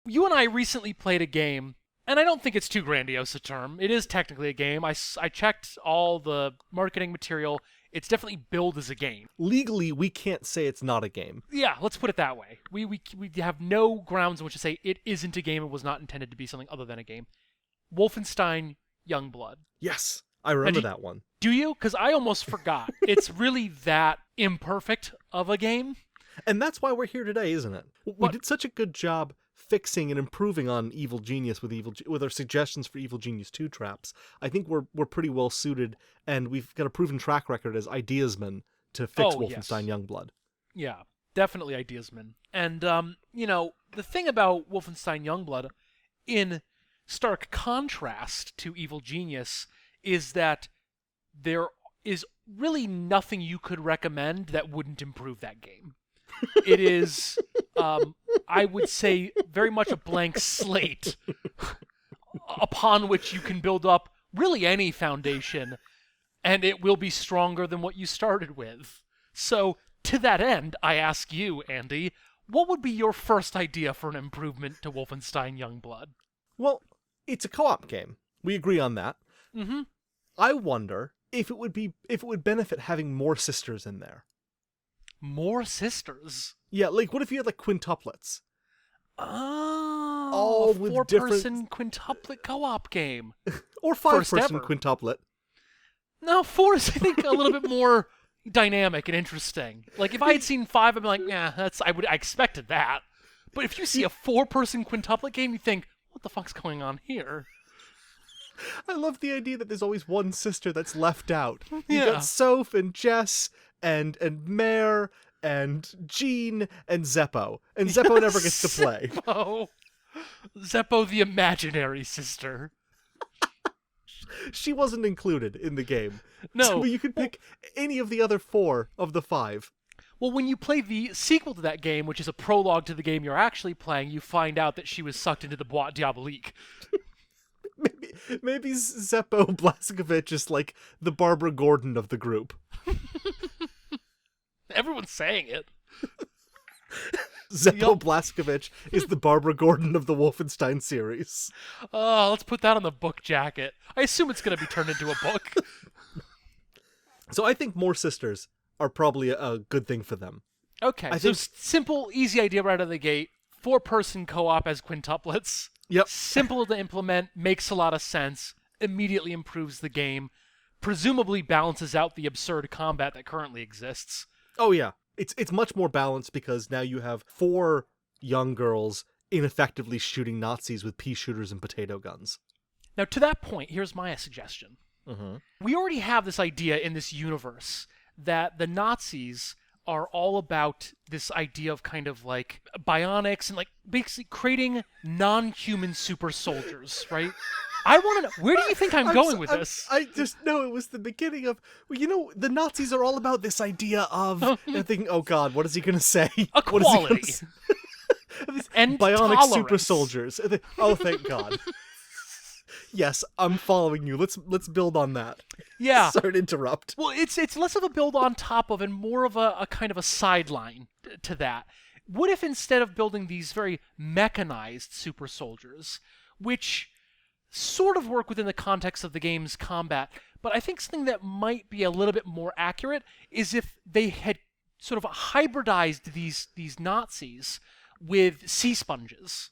You and I recently played a game, and I don't think it's too grandiose a term. It is technically a game. I checked all the marketing material. It's definitely billed as a game. Legally, we can't say it's not a game. Yeah, let's put it that way. We have no grounds in which to say it isn't a game. It was not intended to be something other than a game. Wolfenstein Youngblood. Yes, I remember that one. Do you? Because I almost forgot. It's really that imperfect of a game. And that's why we're here today, isn't it? We did such a good job fixing and improving on Evil Genius with our suggestions for Evil Genius 2 traps. I think we're pretty well suited, and we've got a proven track record as Ideasmen to fix Wolfenstein Youngblood. Yeah, definitely Ideasmen. And the thing about Wolfenstein Youngblood, in stark contrast to Evil Genius, is that there is really nothing you could recommend that wouldn't improve that game. It is, I would say, very much a blank slate upon which you can build up really any foundation, and it will be stronger than what you started with. So, to that end, I ask you, Andy, what would be your first idea for an improvement to Wolfenstein Youngblood? Well, it's a co-op game. We agree on that. Mm-hmm. I wonder if it would benefit having more sisters in there. More sisters? Yeah, like what if you had like quintuplets? Oh, all a with four-person quintuplet co-op game. Or five-person quintuplet. No, 4 is, I think, a little bit more dynamic and interesting. Like, if I had seen 5, I'd be like, yeah, I expected that. But if you see a 4-person quintuplet game, you think, what the fuck's going on here? I love the idea that there's always one sister that's left out. You Yeah. got Soph and Jess and Mare and Jean and Zeppo. And Zeppo never gets to play. Zeppo the imaginary sister. She wasn't included in the game. No. So you could pick any of the other 4 of the 5. Well, when you play the sequel to that game, which is a prologue to the game you're actually playing, you find out that she was sucked into the Boîte Diabolique. Maybe Zeppo Blaskovich is like the Barbara Gordon of the group. Everyone's saying it. Zeppo Blaskovich is the Barbara Gordon of the Wolfenstein series. Oh, let's put that on the book jacket. I assume it's going to be turned into a book. So I think more sisters are probably a good thing for them. Okay, so simple, easy idea right out of the gate. 4-person co-op as quintuplets. Yep. Simple to implement, makes a lot of sense, immediately improves the game, presumably balances out the absurd combat that currently exists. Oh yeah. It's much more balanced because now you have 4 young girls ineffectively shooting Nazis with pea shooters and potato guns. Now, to that point, here's my suggestion. Mm-hmm. We already have this idea in this universe that the Nazis are all about this idea of kind of like bionics and like basically creating non-human super soldiers, right? I want to know, where do you think I'm going with this? I just know it was the beginning of, the Nazis are all about this idea of, and thinking, oh god, what is he going to say? Equality. And bionic tolerance. super soldiers. Oh, thank god. Yes, I'm following you. Let's build on that. Yeah. Sorry to interrupt. Well, it's less of a build on top of and more of a kind of a sideline to that. What if instead of building these very mechanized super soldiers, which sort of work within the context of the game's combat, but I think something that might be a little bit more accurate is if they had sort of hybridized these Nazis with sea sponges.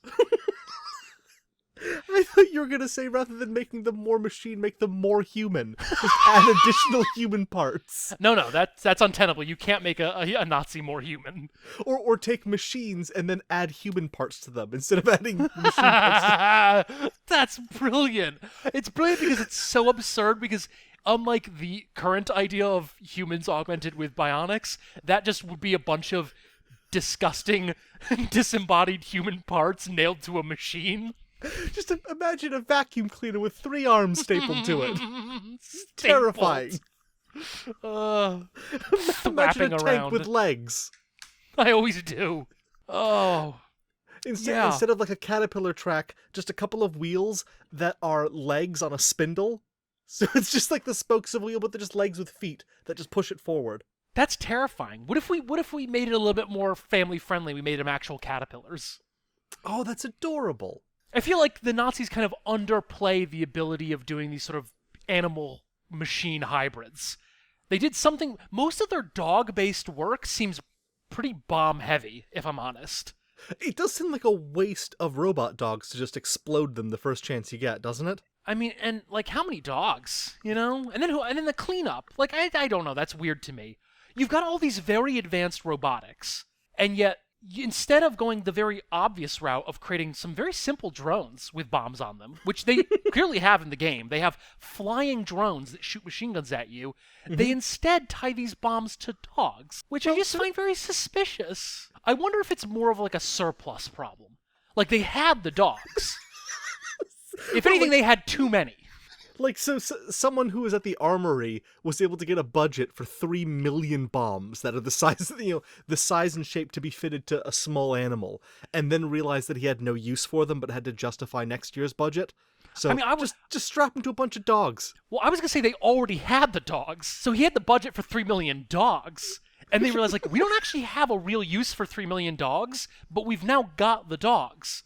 I thought you were going to say rather than making them more machine, make them more human. Just add additional human parts. No, that's untenable. You can't make a Nazi more human. Or take machines and then add human parts to them instead of adding machine parts. That's brilliant. It's brilliant because it's so absurd because unlike the current idea of humans augmented with bionics, that just would be a bunch of disgusting, disembodied human parts nailed to a machine. Just imagine a vacuum cleaner with 3 arms stapled to it. Terrifying. Imagine a tank with legs. I always do. Oh. Instead of like a caterpillar track, just a couple of wheels that are legs on a spindle. So it's just like the spokes of a wheel, but they're just legs with feet that just push it forward. That's terrifying. What if we made it a little bit more family friendly? We made them actual caterpillars. Oh, that's adorable. I feel like the Nazis kind of underplay the ability of doing these sort of animal-machine hybrids. They did something... Most of their dog-based work seems pretty bomb-heavy, if I'm honest. It does seem like a waste of robot dogs to just explode them the first chance you get, doesn't it? I mean, and, like, how many dogs, you know? And then the cleanup. Like, I don't know, that's weird to me. You've got all these very advanced robotics, and yet... Instead of going the very obvious route of creating some very simple drones with bombs on them, which they clearly have in the game, they have flying drones that shoot machine guns at you, they instead tie these bombs to dogs, which I just find very suspicious. I wonder if it's more of like a surplus problem. Like, they had the dogs. If anything, they had too many. Like, so someone who was at the armory was able to get a budget for 3 million bombs that are the size, the size and shape to be fitted to a small animal, and then realized that he had no use for them, but had to justify next year's budget. So, I mean, just strap him to a bunch of dogs. Well, I was gonna say they already had the dogs, so he had the budget for 3 million dogs, and they realized, like, we don't actually have a real use for 3 million dogs, but we've now got the dogs.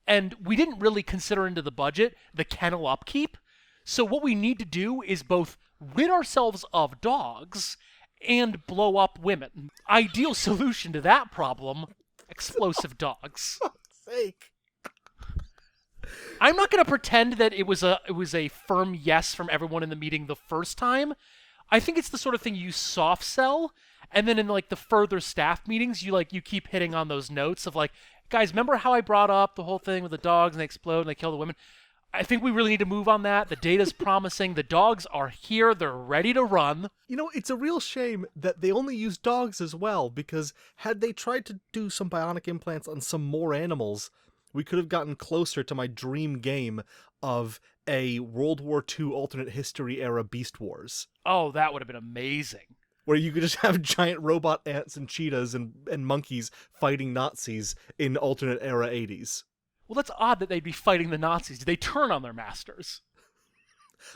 And we didn't really consider into the budget the kennel upkeep. So what we need to do is both rid ourselves of dogs and blow up women. Ideal solution to that problem, explosive dogs. For fuck's sake. I'm not going to pretend that it was a firm yes from everyone in the meeting the first time. I think it's the sort of thing you soft sell, and then in like the further staff meetings, you keep hitting on those notes of like, guys, remember how I brought up the whole thing with the dogs and they explode and they kill the women? I think we really need to move on that. The data's promising. The dogs are here. They're ready to run. You know, it's a real shame that they only use dogs as well, because had they tried to do some bionic implants on some more animals, we could have gotten closer to my dream game of a World War II alternate history era Beast Wars. Oh, that would have been amazing. Where you could just have giant robot ants and cheetahs and monkeys fighting Nazis in alternate era 80s. Well, that's odd that they'd be fighting the Nazis. Did they turn on their masters?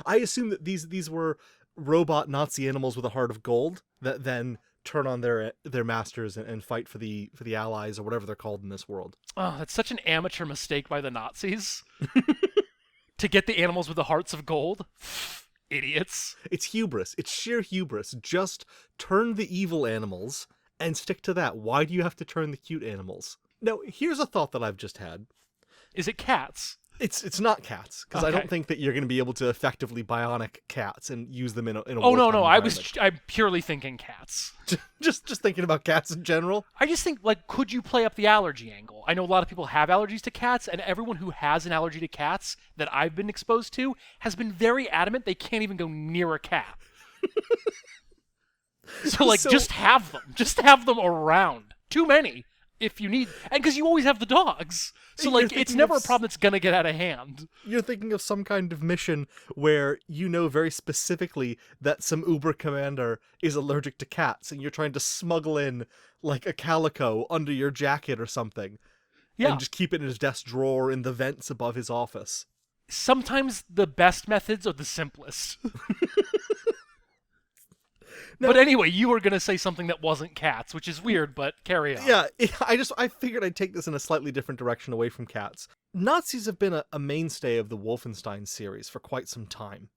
I assume that these were robot Nazi animals with a heart of gold that then turn on their masters and fight for the Allies or whatever they're called in this world. Oh, that's such an amateur mistake by the Nazis. To get the animals with the hearts of gold? Idiots. It's hubris. It's sheer hubris. Just turn the evil animals and stick to that. Why do you have to turn the cute animals? Now, here's a thought that I've just had. Is it cats? It's not cats, because Okay. I don't think that you're going to be able to effectively bionic cats and use them in a Oh, no, environment. I'm purely thinking cats. just thinking about cats in general. I just think, like, could you play up the allergy angle? I know a lot of people have allergies to cats, and everyone who has an allergy to cats that I've been exposed to has been very adamant they can't even go near a cat. So, like, just have them. Just have them around. Too many. If you need, and because you always have the dogs, so like it's never a problem that's gonna get out of hand. You're thinking of some kind of mission where you know very specifically that some Uber commander is allergic to cats, and you're trying to smuggle in like a calico under your jacket or something, and just keep it in his desk drawer in the vents above his office. Sometimes the best methods are the simplest. But anyway, you were going to say something that wasn't cats, which is weird, but carry on. Yeah, I figured I'd take this in a slightly different direction away from cats. Nazis have been a mainstay of the Wolfenstein series for quite some time.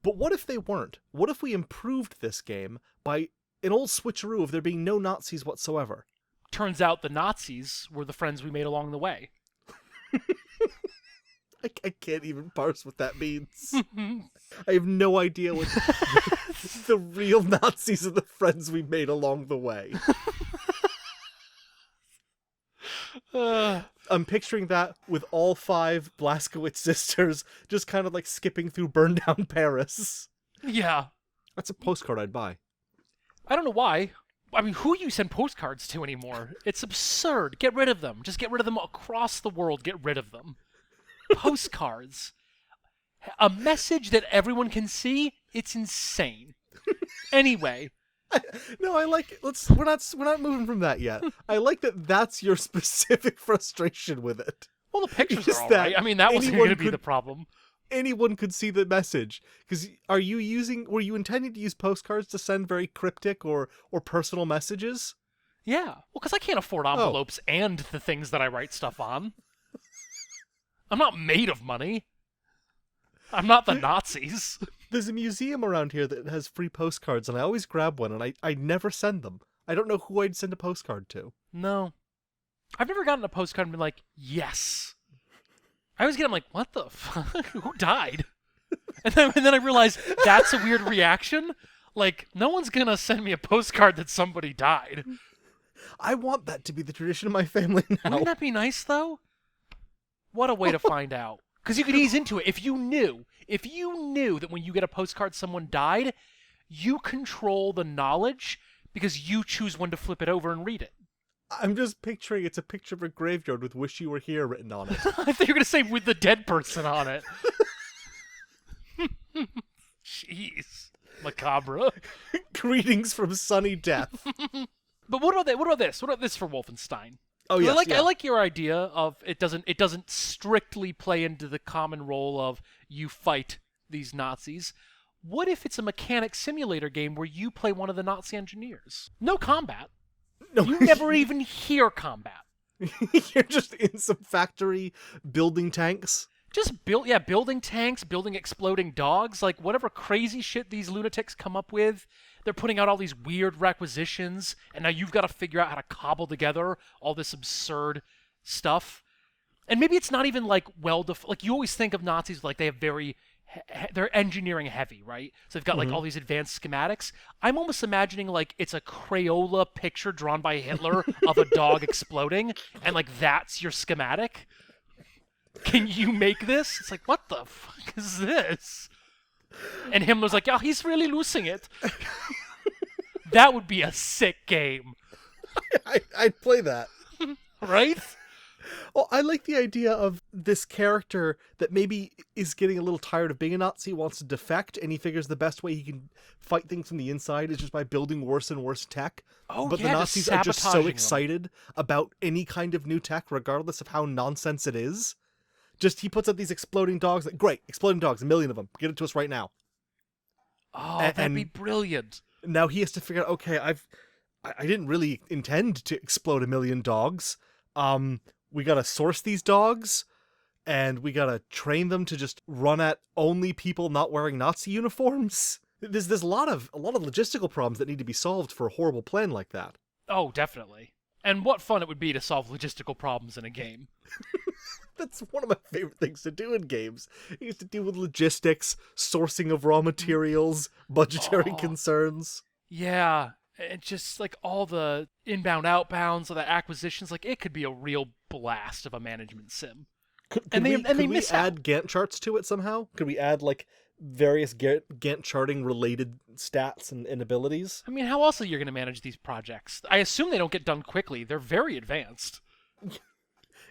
But what if they weren't? What if we improved this game by an old switcheroo of there being no Nazis whatsoever? Turns out the Nazis were the friends we made along the way. I can't even parse what that means. I have no idea what the real Nazis are the friends we made along the way. I'm picturing that with all 5 Blazkowicz sisters just kind of like skipping through burned down Paris. Yeah. That's a postcard I'd buy. I don't know why. I mean, who you send postcards to anymore? It's absurd. Get rid of them. Just get rid of them across the world. Get rid of them. Postcards. A message that everyone can see? It's insane. Anyway. No, I like it. We're not moving from that yet. I like that that's your specific frustration with it. Well, the pictures are all right. I mean, that wasn't going to be the problem. Anyone could see the message. Because were you intending to use postcards to send very cryptic or personal messages? Yeah. Well, because I can't afford envelopes and the things that I write stuff on. I'm not made of money. I'm not the Nazis. There's a museum around here that has free postcards, and I always grab one, and I never send them. I don't know who I'd send a postcard to. No. I've never gotten a postcard and been like, yes. I always get them like, what the fuck? Who died? And then I realize that's a weird reaction. Like, no one's gonna send me a postcard that somebody died. I want that to be the tradition of my family now. Wouldn't that be nice, though? What a way to find out. Because you could ease into it. If you knew that when you get a postcard someone died, you control the knowledge because you choose when to flip it over and read it. I'm just picturing it's a picture of a graveyard with "Wish You Were Here" written on it. I thought you were going to say with the dead person on it. Jeez. Macabre. Greetings from sunny death. But what about that? What about this? What about this for Wolfenstein? Oh yes, I like your idea of it doesn't strictly play into the common role of you fight these Nazis. What if it's a mechanic simulator game where you play one of the Nazi engineers? No combat. No. You never even hear combat. You're just in some factory building tanks. Just building tanks, building exploding dogs, like whatever crazy shit these lunatics come up with. They're putting out all these weird requisitions, and now you've got to figure out how to cobble together all this absurd stuff. And maybe it's not even like like you always think of Nazis like they have they're engineering heavy, right? So they've got like all these advanced schematics. I'm almost imagining like it's a Crayola picture drawn by Hitler of a dog exploding, and like that's your schematic. Can you make this? It's like, what the fuck is this? And Himmler's like, yeah, he's really losing it. That would be a sick game. I'd play that. Right? Well, I like the idea of this character that maybe is getting a little tired of being a Nazi, wants to defect, and he figures the best way he can fight things from the inside is just by building worse and worse tech. But the Nazis are just so excited about any kind of new tech, regardless of how nonsense it is. Just, he puts up these exploding dogs, like, great, exploding dogs, 1 million of them, get it to us right now. Oh, that'd be brilliant. Now he has to figure out, okay, I didn't really intend to explode 1 million dogs. We gotta source these dogs, and we gotta train them to just run at only people not wearing Nazi uniforms. There's a lot of logistical problems that need to be solved for a horrible plan like that. Oh, definitely. And what fun it would be to solve logistical problems in a game. That's one of my favorite things to do in games. You used to deal with logistics, sourcing of raw materials, budgetary concerns. Yeah, and just like all the inbound, outbounds, all the acquisitions, like it could be a real blast of a management sim. Could we add Gantt charts to it somehow? Could we add like various Gantt charting related stats and abilities? I mean, how else are you going to manage these projects? I assume they don't get done quickly. They're very advanced.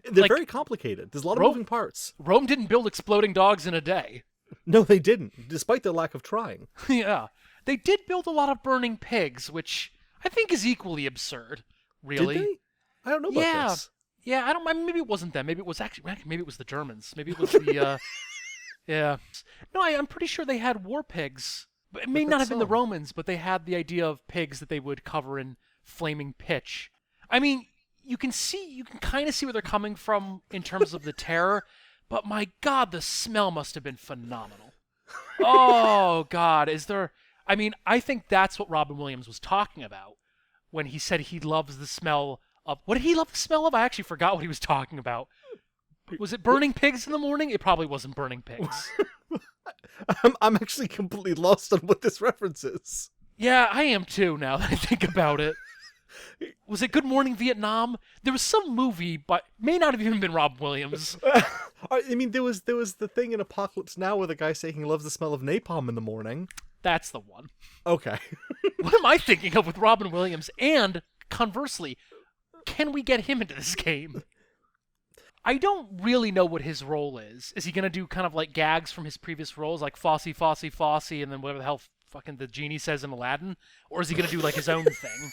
They're very complicated. There's a lot of moving parts. Rome didn't build exploding dogs in a day. No, they didn't, despite their lack of trying. Yeah. They did build a lot of burning pigs, which I think is equally absurd, really. Did they? I don't know about this. Yeah, I don't. Maybe it wasn't them. Maybe it was maybe it was the Germans. Maybe it was the. Yeah. No, I'm pretty sure they had war pigs. But it may not have been the Romans, but they had the idea of pigs that they would cover in flaming pitch. I mean, you can kind of see where they're coming from in terms of the terror, but my God, the smell must have been phenomenal. Oh God, I mean, I think that's what Robin Williams was talking about when he said he loves the smell of... What did he love the smell of? I actually forgot what he was talking about. Was it burning pigs in the morning? It probably wasn't burning pigs. I'm actually completely lost on what this reference is. Yeah, I am too, now that I think about it. Was it Good Morning Vietnam? There was some movie, but may not have even been Robin Williams. I mean, there was the thing in Apocalypse Now where the guy saying he loves the smell of napalm in the morning. That's the one. Okay. What am I thinking of with Robin Williams? And, conversely, can we get him into this game? I don't really know what his role is. Is he going to do kind of like gags from his previous roles, like Fossey, Fossey, Fossey, and then whatever the hell fucking the genie says in Aladdin? Or is he going to do like his own thing?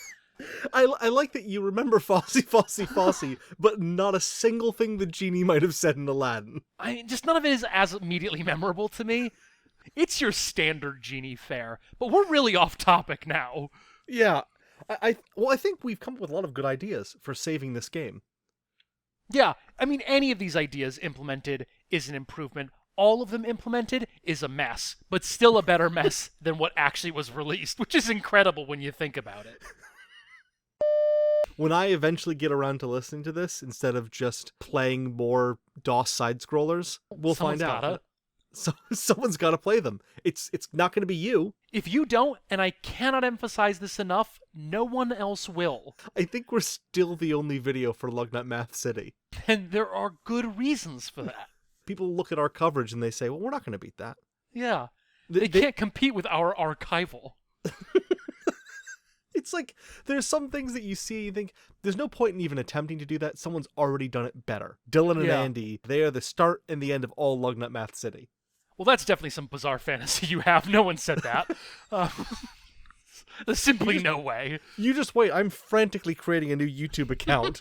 I like that you remember Fossey, Fossey, Fossey, but not a single thing the genie might have said in Aladdin. Just none of it is as immediately memorable to me. It's your standard genie fare, but we're really off topic now. Yeah. I think we've come up with a lot of good ideas for saving this game. Yeah, I mean, any of these ideas implemented is an improvement. All of them implemented is a mess, but still a better mess than what actually was released, which is incredible when you think about it. When I eventually get around to listening to this, instead of just playing more DOS side-scrollers, we'll find out. Gotta. So someone's got to play them. It's not going to be you. If you don't, and I cannot emphasize this enough, no one else will. I think we're still the only video for Lugnut Math City. And there are good reasons for that. People look at our coverage and they say, well, we're not going to beat that. Yeah. They can't compete with our archival. It's like, there's some things that you see, you think, there's no point in even attempting to do that. Someone's already done it better. Dillon and Andy, they are the start and the end of all Lugnut Math City. Well, that's definitely some bizarre fantasy you have. No one said that. There's simply no way. You just wait. I'm frantically creating a new YouTube account.